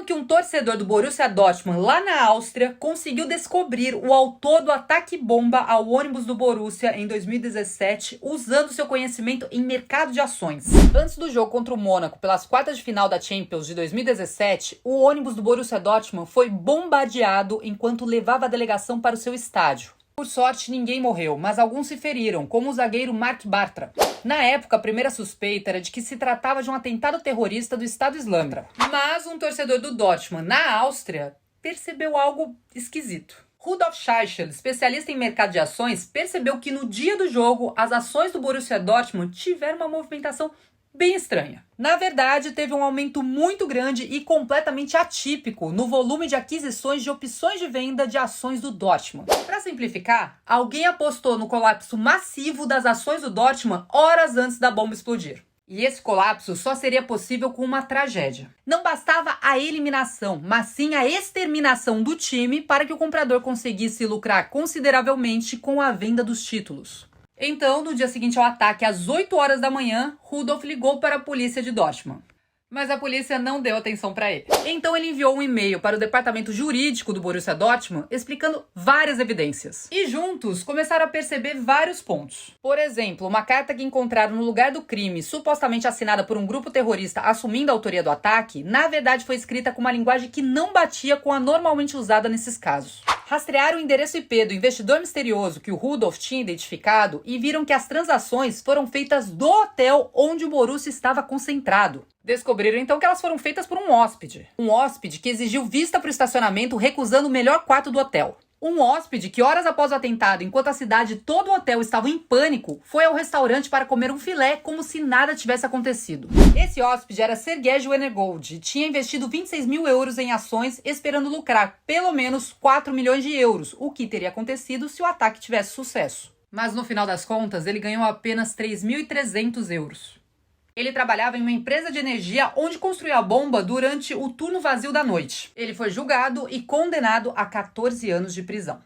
Como que um torcedor do Borussia Dortmund, lá na Áustria, conseguiu descobrir o autor do ataque bomba ao ônibus do Borussia em 2017, usando seu conhecimento em mercado de ações. Antes do jogo contra o Mônaco, pelas quartas de final da Champions de 2017, o ônibus do Borussia Dortmund foi bombardeado enquanto levava a delegação para o seu estádio. Por sorte, ninguém morreu, mas alguns se feriram, como o zagueiro Marc Bartra. Na época, a primeira suspeita era de que se tratava de um atentado terrorista do Estado Islâmico. Mas um torcedor do Dortmund, na Áustria, percebeu algo esquisito. Rudolf Scheichel, especialista em mercado de ações, percebeu que no dia do jogo, as ações do Borussia Dortmund tiveram uma movimentação bem estranha. Na verdade, teve um aumento muito grande e completamente atípico no volume de aquisições de opções de venda de ações do Dortmund. Para simplificar, alguém apostou no colapso massivo das ações do Dortmund horas antes da bomba explodir. E esse colapso só seria possível com uma tragédia. Não bastava a eliminação, mas sim a exterminação do time para que o comprador conseguisse lucrar consideravelmente com a venda dos títulos. Então, no dia seguinte ao ataque, às 8 horas da manhã, Rudolf ligou para a polícia de Dortmund. Mas a polícia não deu atenção para ele. Então ele enviou um e-mail para o departamento jurídico do Borussia Dortmund explicando várias evidências. E juntos começaram a perceber vários pontos. Por exemplo, uma carta que encontraram no lugar do crime, supostamente assinada por um grupo terrorista assumindo a autoria do ataque, na verdade foi escrita com uma linguagem que não batia com a normalmente usada nesses casos. Rastrearam o endereço IP do investidor misterioso que o Rudolf tinha identificado e viram que as transações foram feitas do hotel onde o Borussia estava concentrado. Descobriram então que elas foram feitas por um hóspede. Um hóspede que exigiu vista para o estacionamento recusando o melhor quarto do hotel. Um hóspede que horas após o atentado, enquanto a cidade e todo o hotel estavam em pânico, foi ao restaurante para comer um filé como se nada tivesse acontecido. Esse hóspede era Sergej Wenegold e tinha investido 26 mil euros em ações esperando lucrar pelo menos 4 milhões de euros, o que teria acontecido se o ataque tivesse sucesso. Mas no final das contas, ele ganhou apenas 3.300 euros. Ele trabalhava em uma empresa de energia onde construiu a bomba durante o turno vazio da noite. Ele foi julgado e condenado a 14 anos de prisão.